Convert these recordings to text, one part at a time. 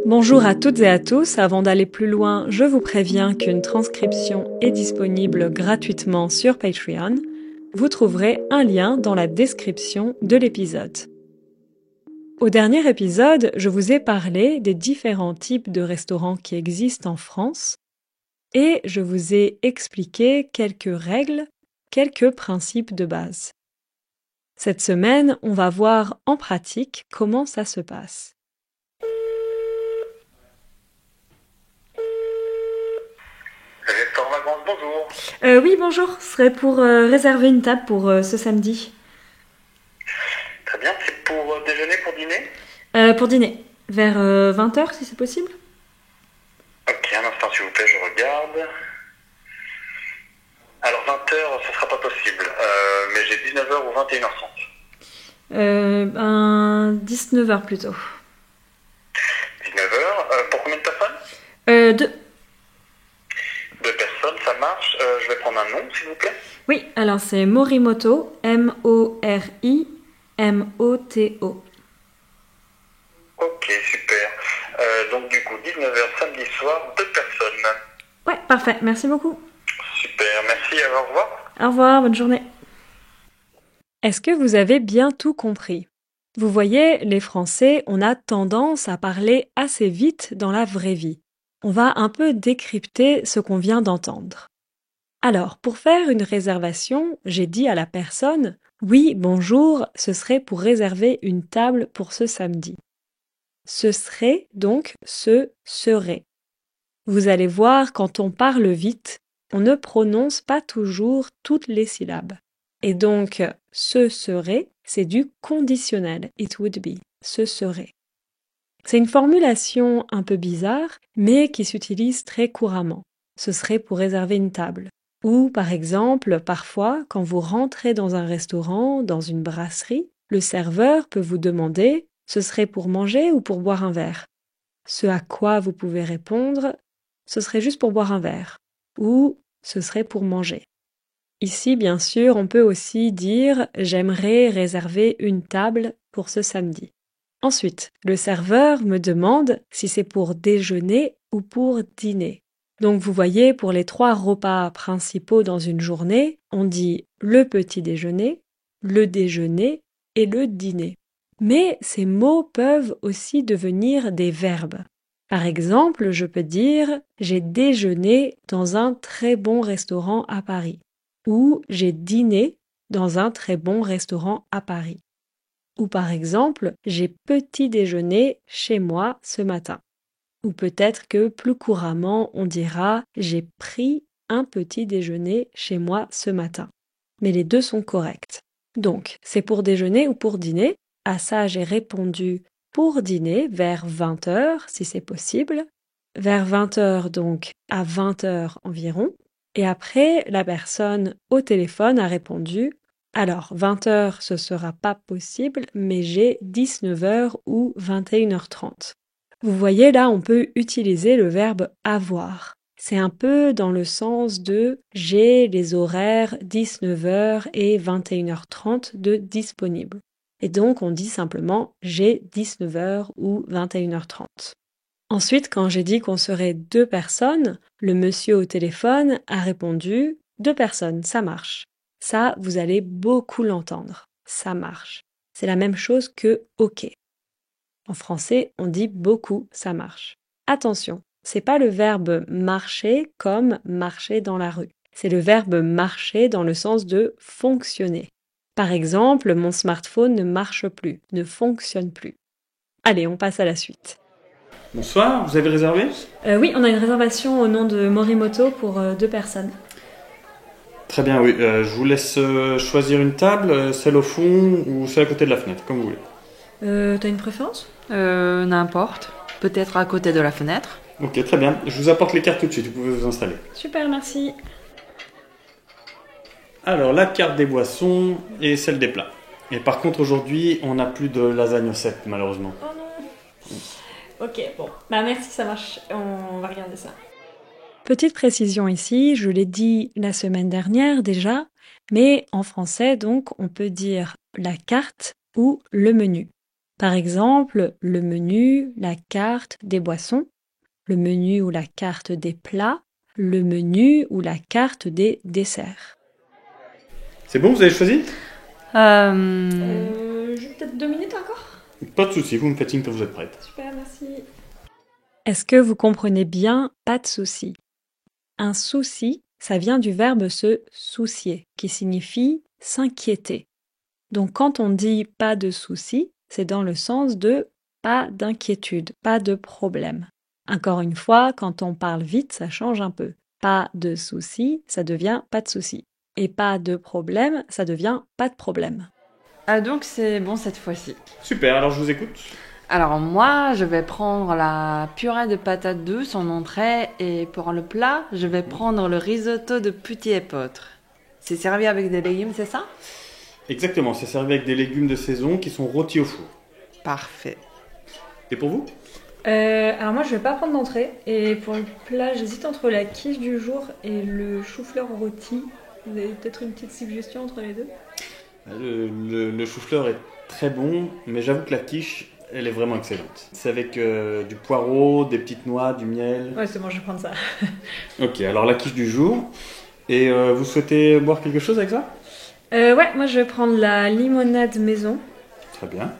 Bonjour à toutes et à tous, avant d'aller plus loin, je vous préviens qu'une transcription est disponible gratuitement sur Patreon. Vous trouverez un lien dans la description de l'épisode. Au dernier épisode, je vous ai parlé des différents types de restaurants qui existent en France et je vous ai expliqué quelques règles, quelques principes de base. Cette semaine, on va voir en pratique comment ça se passe. Restaurant Vacances, bonjour. Oui, bonjour, ce serait pour réserver une table pour ce samedi. Très bien, c'est pour déjeuner, pour dîner? Pour dîner, vers 20h si c'est possible. Ok, un instant s'il vous plaît, je regarde. Alors 20h, ça sera pas possible, mais j'ai 19h ou 21h30. 19h plutôt. 19h, pour combien de personnes? 2. 2 personnes, ça marche. Je vais prendre un nom s'il vous plaît. Oui, alors c'est Morimoto, M-O-R-I-M-O-T-O. Ok, super. Donc du coup, 19h samedi soir, 2 personnes. Ouais, parfait, merci beaucoup. Super, merci, au revoir. Au revoir, bonne journée. Est-ce que vous avez bien tout compris? Vous voyez, les Français, on a tendance à parler assez vite dans la vraie vie. On va un peu décrypter ce qu'on vient d'entendre. Alors, pour faire une réservation, j'ai dit à la personne « Oui, bonjour, ce serait pour réserver une table pour ce samedi. » Ce serait donc ce serait. Vous allez voir, quand on parle vite, on ne prononce pas toujours toutes les syllabes. Et donc, ce serait, c'est du conditionnel. It would be. Ce serait. C'est une formulation un peu bizarre, mais qui s'utilise très couramment. Ce serait pour réserver une table. Ou, par exemple, parfois, quand vous rentrez dans un restaurant, dans une brasserie, le serveur peut vous demander « ce serait pour manger ou pour boire un verre ?» Ce à quoi vous pouvez répondre « ce serait juste pour boire un verre » ou « ce serait pour manger ». Ici, bien sûr, on peut aussi dire « j'aimerais réserver une table pour ce samedi ». Ensuite, le serveur me demande si c'est pour déjeuner ou pour dîner. Donc vous voyez, pour les 3 repas principaux dans une journée, on dit le petit déjeuner, le déjeuner et le dîner. Mais ces mots peuvent aussi devenir des verbes. Par exemple, je peux dire « j'ai déjeuné dans un très bon restaurant à Paris » ou « j'ai dîné dans un très bon restaurant à Paris ». Ou par exemple, j'ai petit déjeuner chez moi ce matin. Ou peut-être que plus couramment, on dira j'ai pris un petit déjeuner chez moi ce matin. Mais les deux sont corrects. Donc, c'est pour déjeuner ou pour dîner. À ça, j'ai répondu pour dîner vers 20h si c'est possible. Vers 20h donc à 20h environ. Et après, la personne au téléphone a répondu alors, 20h, ce sera pas possible, mais j'ai 19h ou 21h30. Vous voyez, là, on peut utiliser le verbe avoir. C'est un peu dans le sens de j'ai les horaires 19h et 21h30 de disponible. Et donc, on dit simplement j'ai 19h ou 21h30. Ensuite, quand j'ai dit qu'on serait 2 personnes, le monsieur au téléphone a répondu 2 personnes, ça marche. Ça, vous allez beaucoup l'entendre. Ça marche. C'est la même chose que OK. En français, on dit beaucoup, ça marche. Attention, c'est pas le verbe marcher comme marcher dans la rue. C'est le verbe marcher dans le sens de fonctionner. Par exemple, mon smartphone ne marche plus, ne fonctionne plus. Allez, on passe à la suite. Bonsoir, vous avez réservé? Oui, on a une réservation au nom de Morimoto pour 2 personnes. Très bien, oui. Je vous laisse choisir une table, celle au fond ou celle à côté de la fenêtre, comme vous voulez. T'as une préférence? N'importe. Peut-être à côté de la fenêtre. Ok, très bien. Je vous apporte les cartes tout de suite, vous pouvez vous installer. Super, merci. Alors, la carte des boissons et celle des plats. Et par contre, aujourd'hui, on n'a plus de lasagne au cèpe, malheureusement. Oh non. Ok, bon. Bah merci, ça marche. On va regarder ça. Petite précision ici, je l'ai dit la semaine dernière déjà, mais en français, donc, on peut dire la carte ou le menu. Par exemple, le menu, la carte des boissons, le menu ou la carte des plats, le menu ou la carte des desserts. C'est bon, vous avez choisi? J'ai peut-être 2 minutes encore. Pas de souci, vous me faites signe quand vous êtes prête. Super, merci. Est-ce que vous comprenez bien pas de souci? Un souci, ça vient du verbe se soucier, qui signifie s'inquiéter. Donc quand on dit pas de souci, c'est dans le sens de pas d'inquiétude, pas de problème. Encore une fois, quand on parle vite, ça change un peu. Pas de souci, ça devient pas de souci. Et pas de problème, ça devient pas de problème. Ah, donc c'est bon cette fois-ci. Super, alors je vous écoute. Alors moi, je vais prendre la purée de patates douces en entrée et pour le plat, je vais prendre le risotto de petits épeautres. C'est servi avec des légumes, c'est ça? Exactement, c'est servi avec des légumes de saison qui sont rôtis au four. Parfait. Et pour vous? Alors moi je vais pas prendre d'entrée et pour le plat j'hésite entre la quiche du jour et le chou-fleur rôti. Vous avez peut-être une petite suggestion entre les deux? Le chou-fleur est très bon, mais j'avoue que la quiche, elle est vraiment excellente. C'est avec du poireau, des petites noix, du miel. Ouais c'est bon je vais prendre ça. Ok, alors la quiche du jour. Et vous souhaitez boire quelque chose avec ça? Ouais moi je vais prendre la limonade maison. Très bien.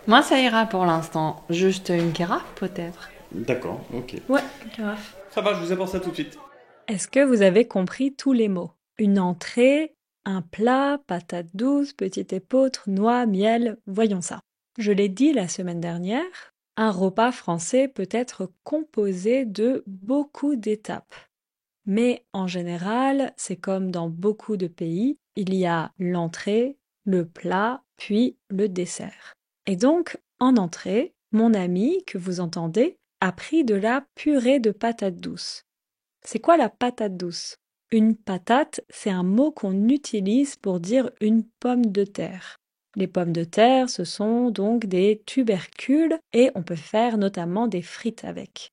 Moi, ça ira pour l'instant. Juste une carafe, peut-être. D'accord, ok. Ouais, carafe. Ça va, je vous apporte ça tout de suite. Est-ce que vous avez compris tous les mots? Une entrée, un plat, patates douces, petite épeautre, noix, miel, voyons ça. Je l'ai dit la semaine dernière, un repas français peut être composé de beaucoup d'étapes. Mais en général, c'est comme dans beaucoup de pays, il y a l'entrée, le plat, puis le dessert. Et donc, en entrée, mon ami, que vous entendez, a pris de la purée de patates douces. C'est quoi la patate douce? Une patate, c'est un mot qu'on utilise pour dire une pomme de terre. Les pommes de terre, ce sont donc des tubercules et on peut faire notamment des frites avec.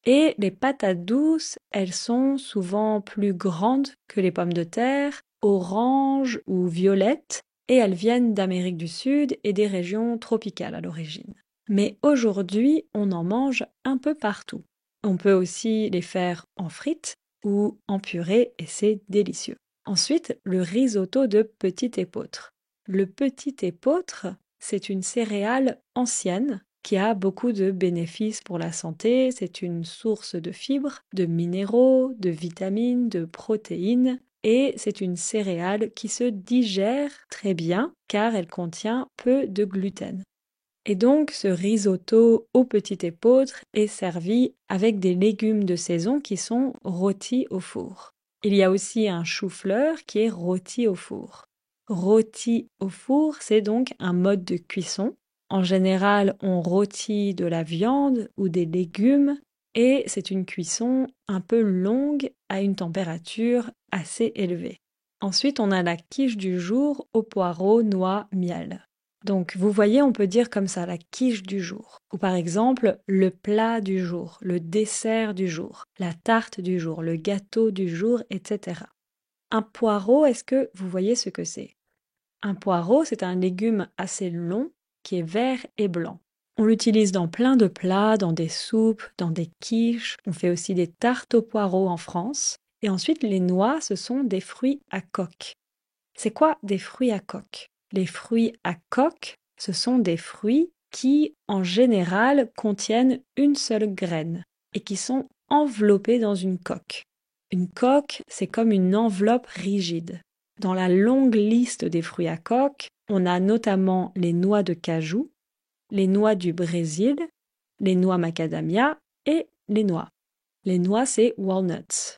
Et les patates douces, elles sont souvent plus grandes que les pommes de terre, oranges ou violettes, et elles viennent d'Amérique du Sud et des régions tropicales à l'origine. Mais aujourd'hui, on en mange un peu partout. On peut aussi les faire en frites ou en purée et c'est délicieux. Ensuite, le risotto de petit épeautre. Le petit épeautre, c'est une céréale ancienne qui a beaucoup de bénéfices pour la santé. C'est une source de fibres, de minéraux, de vitamines, de protéines. Et c'est une céréale qui se digère très bien car elle contient peu de gluten. Et donc ce risotto au petit épeautre est servi avec des légumes de saison qui sont rôtis au four. Il y a aussi un chou-fleur qui est rôti au four. Rôti au four, c'est donc un mode de cuisson. En général, on rôtit de la viande ou des légumes et c'est une cuisson un peu longue à une température assez élevée. Ensuite, on a la quiche du jour au poireau, noix, miel. Donc, vous voyez, on peut dire comme ça, la quiche du jour. Ou par exemple, le plat du jour, le dessert du jour, la tarte du jour, le gâteau du jour, etc. Un poireau, est-ce que vous voyez ce que c'est? Un poireau, c'est un légume assez long qui est vert et blanc. On l'utilise dans plein de plats, dans des soupes, dans des quiches. On fait aussi des tartes aux poireaux en France. Et ensuite, les noix, ce sont des fruits à coque. C'est quoi des fruits à coque? Les fruits à coque, ce sont des fruits qui, en général, contiennent une seule graine et qui sont enveloppés dans une coque. Une coque, c'est comme une enveloppe rigide. Dans la longue liste des fruits à coque, on a notamment les noix de cajou, les noix du Brésil, les noix macadamia et les noix. Les noix, c'est walnuts.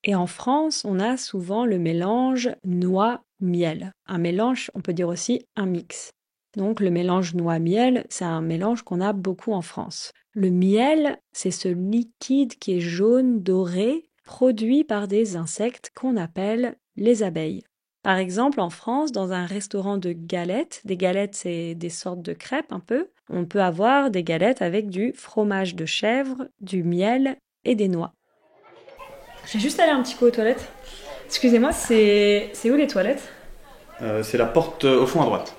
Et en France, on a souvent le mélange noix-miel. Un mélange, on peut dire aussi un mix. Donc le mélange noix-miel, c'est un mélange qu'on a beaucoup en France. Le miel, c'est ce liquide qui est jaune, doré, produit par des insectes qu'on appelle les abeilles. Par exemple, en France, dans un restaurant de galettes, des galettes, c'est des sortes de crêpes un peu, on peut avoir des galettes avec du fromage de chèvre, du miel et des noix. J'ai juste allé un petit coup aux toilettes. Excusez-moi, c'est où les toilettes? C'est la porte au fond à droite.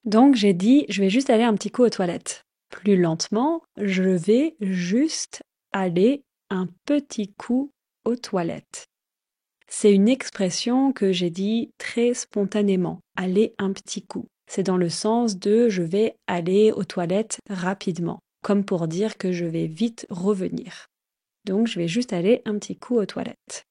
Donc j'ai dit, je vais juste aller un petit coup aux toilettes. Plus lentement, je vais juste aller un petit coup aux toilettes. C'est une expression que j'ai dit très spontanément, aller un petit coup. C'est dans le sens de je vais aller aux toilettes rapidement, comme pour dire que je vais vite revenir. Donc je vais juste aller un petit coup aux toilettes.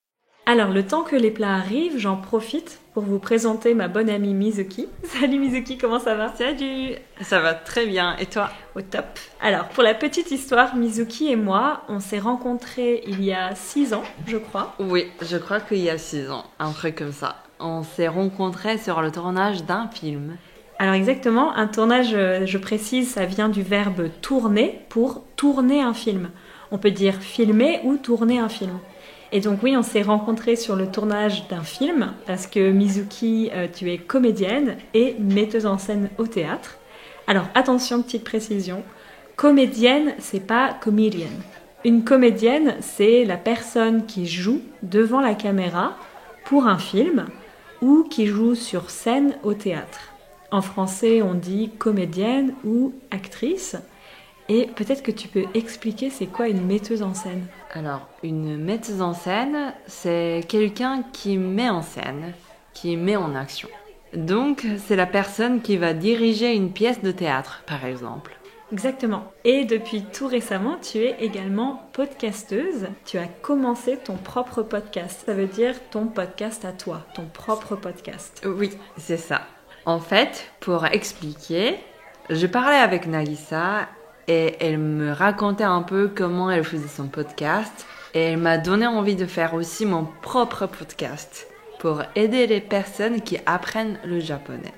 Alors, le temps que les plats arrivent, j'en profite pour vous présenter ma bonne amie Mizuki. Salut Mizuki, comment ça va? Salut! Ça va très bien, et toi? Au top. Alors, pour la petite histoire, Mizuki et moi, on s'est rencontrés il y a 6 ans, je crois. Oui, je crois qu'il y a 6 ans, un truc comme ça. On s'est rencontrés sur le tournage d'un film. Alors exactement, un tournage, je précise, ça vient du verbe tourner pour tourner un film. On peut dire filmer ou tourner un film. Et donc oui, on s'est rencontrés sur le tournage d'un film parce que Mizuki, tu es comédienne et metteuse en scène au théâtre. Alors attention, petite précision, comédienne, c'est pas comedian. Une comédienne, c'est la personne qui joue devant la caméra pour un film ou qui joue sur scène au théâtre. En français, on dit comédienne ou actrice. Et peut-être que tu peux expliquer c'est quoi une metteuse en scène. Alors, une metteuse en scène, c'est quelqu'un qui met en scène, qui met en action. Donc, c'est la personne qui va diriger une pièce de théâtre, par exemple. Exactement. Et depuis tout récemment, tu es également podcasteuse. Tu as commencé ton propre podcast. Ça veut dire ton podcast à toi, ton propre podcast. Oui, c'est ça. En fait, pour expliquer, je parlais avec Nagisa et elle me racontait un peu comment elle faisait son podcast et elle m'a donné envie de faire aussi mon propre podcast pour aider les personnes qui apprennent le japonais.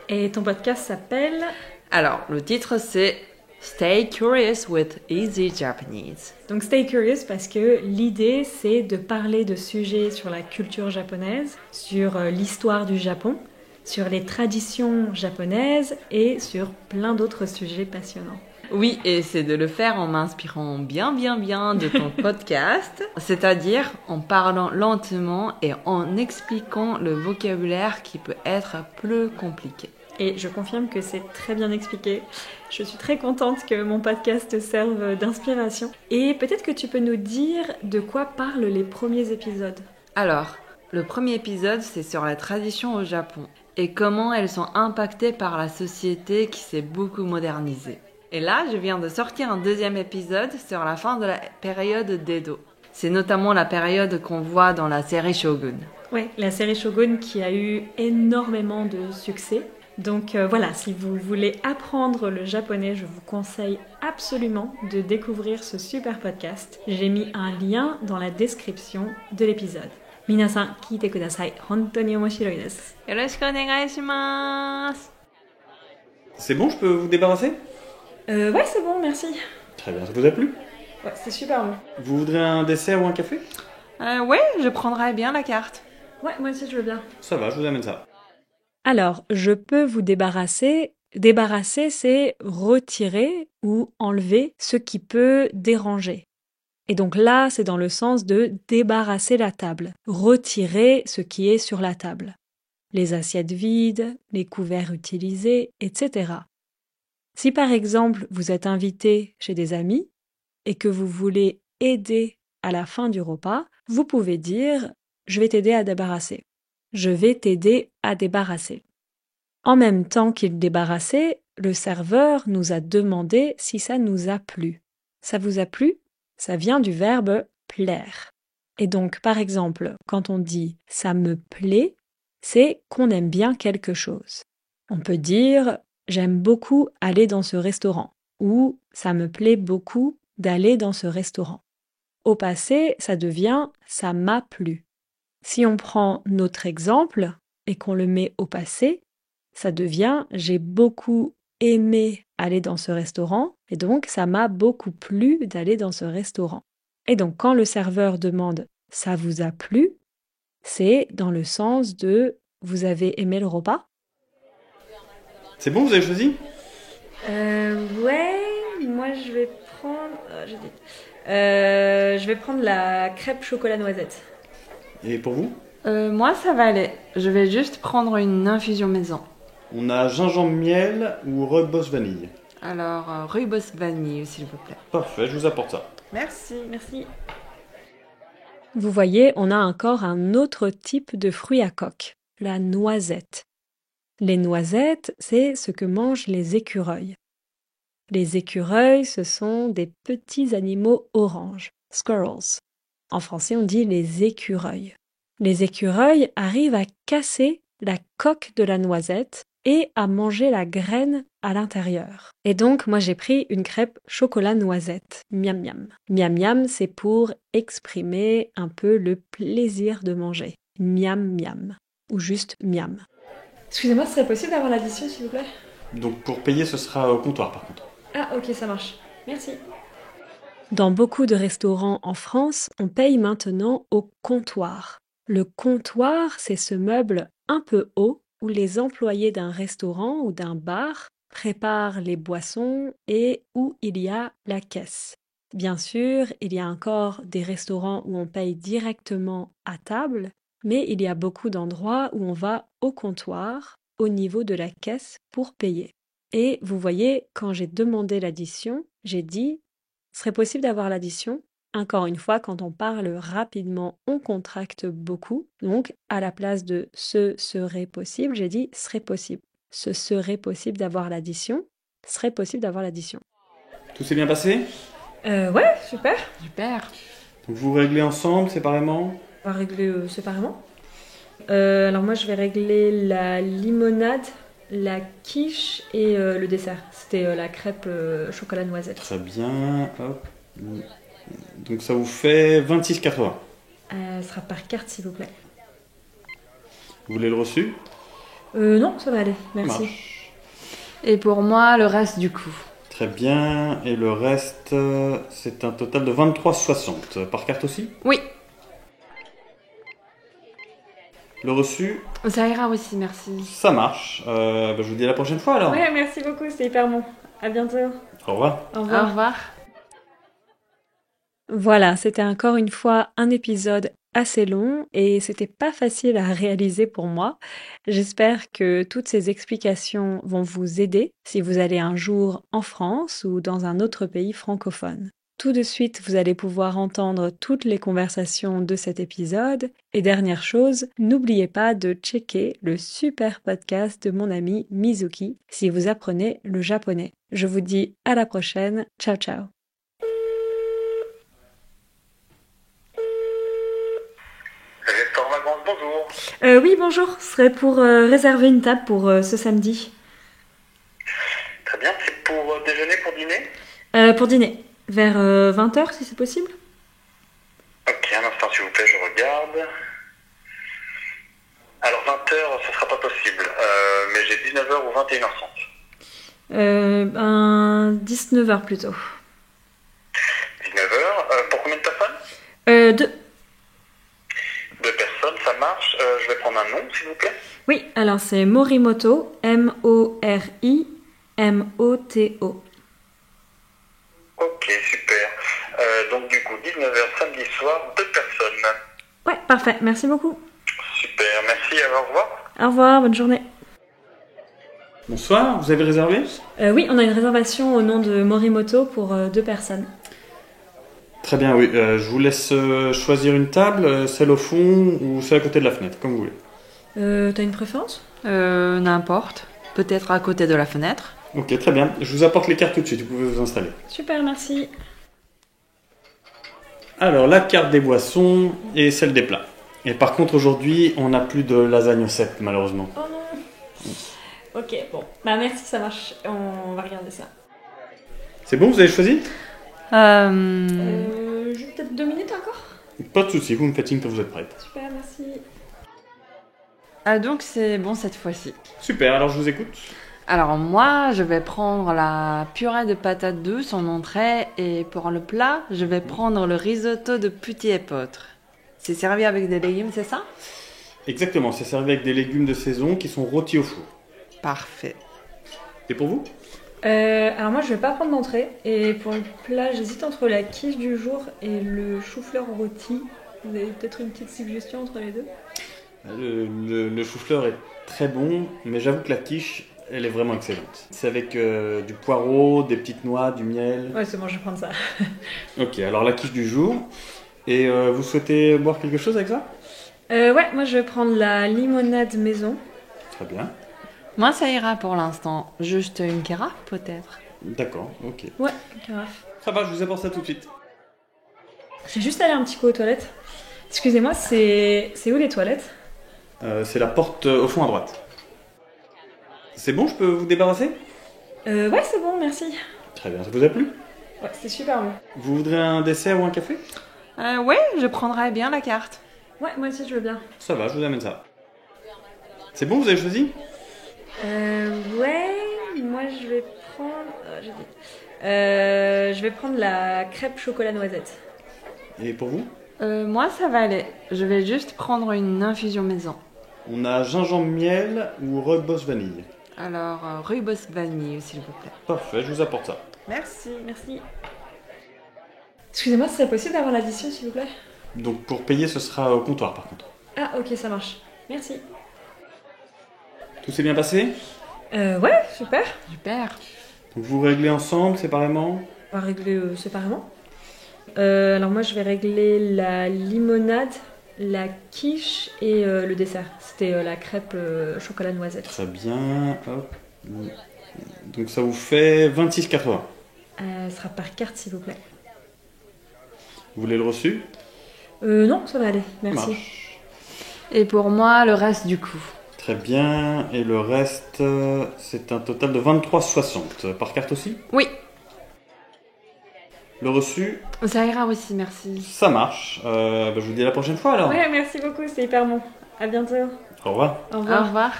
Et ton podcast s'appelle... Alors, le titre c'est Stay Curious with Easy Japanese. Donc Stay Curious parce que l'idée c'est de parler de sujets sur la culture japonaise, sur l'histoire du Japon, sur les traditions japonaises et sur plein d'autres sujets passionnants. Oui, et c'est de le faire en m'inspirant bien de ton podcast, c'est-à-dire en parlant lentement et en expliquant le vocabulaire qui peut être plus compliqué. Et je confirme que c'est très bien expliqué. Je suis très contente que mon podcast te serve d'inspiration. Et peut-être que tu peux nous dire de quoi parlent les premiers épisodes. Alors, le premier épisode, c'est sur la tradition au Japon et comment elles sont impactées par la société qui s'est beaucoup modernisée. Et là, je viens de sortir un deuxième épisode sur la fin de la période d'Edo. C'est notamment la période qu'on voit dans la série Shogun. Ouais, la série Shogun qui a eu énormément de succès. Donc voilà, si vous voulez apprendre le japonais, je vous conseille absolument de découvrir ce super podcast. J'ai mis un lien dans la description de l'épisode. Minasan, kiite kudasai. Hontou ni omoshiroi desu. Yoroshiku onegai shimasu. C'est bon, je peux vous débarrasser? Ouais, c'est bon, merci. Très bien, ça vous a plu? Ouais, c'est super bon. Vous voudrez un dessert ou un café? Ouais, je prendrais bien la carte. Ouais, moi aussi je veux bien. Ça va, je vous amène ça. Alors, je peux vous débarrasser. Débarrasser, c'est retirer ou enlever ce qui peut déranger. Et donc là, c'est dans le sens de débarrasser la table, retirer ce qui est sur la table. Les assiettes vides, les couverts utilisés, etc. Si par exemple vous êtes invité chez des amis et que vous voulez aider à la fin du repas, vous pouvez dire « je vais t'aider à débarrasser ». Je vais t'aider à débarrasser. En même temps qu'il débarrassait, le serveur nous a demandé si ça nous a plu. Ça vous a plu? Ça vient du verbe plaire. Et donc, par exemple, quand on dit « ça me plaît », c'est qu'on aime bien quelque chose. On peut dire « j'aime beaucoup aller dans ce restaurant » ou « ça me plaît beaucoup d'aller dans ce restaurant ». Au passé, ça devient « ça m'a plu ». Si on prend notre exemple et qu'on le met au passé, ça devient « j'ai beaucoup aimé aller dans ce restaurant » et donc « ça m'a beaucoup plu d'aller dans ce restaurant ». Et donc quand le serveur demande « ça vous a plu », c'est dans le sens de « vous avez aimé le repas ». C'est bon, vous avez choisi? Ouais, moi je vais prendre... je vais prendre la crêpe chocolat noisette. Et pour vous? Moi, ça va aller. Je vais juste prendre une infusion maison. On a gingembre miel ou rooibos vanille. Alors, rooibos vanille, s'il vous plaît. Parfait, je vous apporte ça. Merci, merci. Vous voyez, on a encore un autre type de fruit à coque, la noisette. Les noisettes, c'est ce que mangent les écureuils. Les écureuils, ce sont des petits animaux oranges, squirrels. En français, on dit les écureuils. Les écureuils arrivent à casser la coque de la noisette et à manger la graine à l'intérieur. Et donc, moi, j'ai pris une crêpe chocolat noisette. Miam miam. Miam miam, c'est pour exprimer un peu le plaisir de manger. Miam miam. Ou juste miam. Excusez-moi, ce serait possible d'avoir l'addition, s'il vous plaît? Donc pour payer, ce sera au comptoir par contre. Ah, ok, ça marche. Merci. Dans beaucoup de restaurants en France, on paye maintenant au comptoir. Le comptoir, c'est ce meuble un peu haut où les employés d'un restaurant ou d'un bar préparent les boissons et où il y a la caisse. Bien sûr, il y a encore des restaurants où on paye directement à table, mais il y a beaucoup d'endroits où on va au comptoir, au niveau de la caisse pour payer. Et vous voyez, quand j'ai demandé l'addition, j'ai dit « serait possible d'avoir l'addition ?» Encore une fois, quand on parle rapidement, on contracte beaucoup. Donc, à la place de « ce serait possible », j'ai dit « serait possible ». Ce serait possible d'avoir l'addition, serait possible d'avoir l'addition. Tout s'est bien passé? Ouais, super. Super. Donc vous réglez ensemble, séparément? On va régler séparément. Alors moi, je vais régler la limonade, la quiche et le dessert. C'était la crêpe chocolat noisette. Très bien, hop. Donc ça vous fait 26,80. Ce sera par carte, s'il vous plaît. Vous voulez le reçu? Non, ça va aller, Ça merci. marche. Et pour moi, le reste du coup. Très bien, et le reste, c'est un total de 23,60. Par carte aussi? Oui, Le reçu, ça ira aussi, merci. ça marche. Je vous dis à la prochaine fois alors. Ouais, merci beaucoup, c'était hyper bon. À bientôt. Au revoir. Au Au revoir. revoir. Voilà, c'était encore une fois un épisode assez long et c'était pas facile à réaliser pour moi. J'espère que toutes ces explications vont vous aider si vous allez un jour en France ou dans un autre pays francophone. Tout de suite, vous allez pouvoir entendre toutes les conversations de cet épisode. Et dernière chose, n'oubliez pas de checker le super podcast de mon ami Mizuki si vous apprenez le japonais. Je vous dis à la prochaine. Ciao ciao. Restaurant Vacances, bonjour. Oui, bonjour. Ce serait pour réserver une table pour ce samedi. Très bien, c'est pour déjeuner, pour dîner? Pour dîner. Vers 20h, si c'est possible. Ok, un instant s'il vous plaît, je regarde. Alors 20h, ce sera pas possible, mais j'ai 19h ou 21h30. 19h plutôt. 19h, pour combien de personnes? 2. 2 personnes, ça marche. Je vais prendre un nom, s'il vous plaît. Oui, alors c'est Morimoto, M-O-R-I-M-O-T-O. Ok, super. Donc du coup, 19h samedi soir, 2 personnes. Ouais, parfait, merci beaucoup. Super, merci, au revoir. Au revoir, bonne journée. Bonsoir, vous avez réservé? Oui, on a une réservation au nom de Morimoto pour 2 personnes. Très bien, oui. Je vous laisse choisir une table, celle au fond ou celle à côté de la fenêtre, comme vous voulez. T'as une préférence? N'importe. Peut-être à côté de la fenêtre. Ok, très bien. Je vous apporte les cartes tout de suite, vous pouvez vous installer. Super, merci. Alors, la carte des boissons et celle des plats. Et par contre, aujourd'hui, on n'a plus de lasagne au cèpe, malheureusement. Oh non. Ok, bon. Bah merci, ça marche. On va regarder ça. C'est bon, vous avez choisi? Juste peut-être 2 minutes encore? Pas de souci, vous me faites signe quand vous êtes prête. Super, merci. Ah donc c'est bon cette fois-ci. Super, alors je vous écoute. Alors moi, je vais prendre la purée de patates douces en entrée et pour le plat, je vais prendre le risotto de petits épeautres. C'est servi avec des légumes, c'est ça? Exactement, c'est servi avec des légumes de saison qui sont rôtis au four. Parfait. Et pour vous? Alors moi je vais pas prendre d'entrée et pour le plat j'hésite entre la quiche du jour et le chou-fleur rôti. Vous avez peut-être une petite suggestion entre les deux? Le chou-fleur est très bon, mais j'avoue que la quiche, elle est vraiment excellente. C'est avec du poireau, des petites noix, du miel. Ouais, c'est bon, je vais prendre ça. Ok, alors la quiche du jour. Et vous souhaitez boire quelque chose avec ça? Ouais, moi je vais prendre la limonade maison. Très bien. Moi, ça ira pour l'instant. Juste une carafe, peut-être. D'accord, ok. Ouais, carafe. Ça va, je vous apporte ça tout de suite. Je vais juste aller un petit coup aux toilettes. Excusez-moi, c'est où les toilettes? C'est la porte au fond à droite. C'est bon, je peux vous débarrasser? Ouais, c'est bon, merci. Très bien, ça vous a plu? Ouais, c'était super bon. Vous voudrez un dessert ou un café? Ouais, je prendrais bien la carte. Ouais, moi aussi je veux bien. Ça va, je vous amène ça. C'est bon, vous avez choisi? Ouais, moi je vais prendre... je vais prendre la crêpe chocolat noisette. Et pour vous? Moi, ça va aller. Je vais juste prendre une infusion maison. On a gingembre miel ou rooibos vanille. Alors, rooibos vanille, s'il vous plaît. Parfait, je vous apporte ça. Merci. Merci. Excusez-moi, ce serait possible d'avoir l'addition s'il vous plaît? Donc pour payer, ce sera au comptoir par contre. Ah ok, ça marche. Merci. Tout s'est bien passé? Ouais, super. Super. Donc vous réglez ensemble, séparément? On va régler séparément. Alors moi je vais régler la limonade, la quiche et le dessert. C'était la crêpe chocolat noisette. Très bien, hop. Donc ça vous fait 26,80. Ce sera par carte s'il vous plaît. Vous voulez le reçu? Non, ça va aller, Ça merci. marche. Et pour moi, le reste du coup. Très bien, et le reste, c'est un total de 23,60. Par carte aussi? Oui, Le reçu, ça ira aussi, merci. ça marche. Je vous dis à la prochaine fois alors. Ouais, merci beaucoup, c'est hyper bon. À bientôt. Au revoir. Au Au revoir. revoir.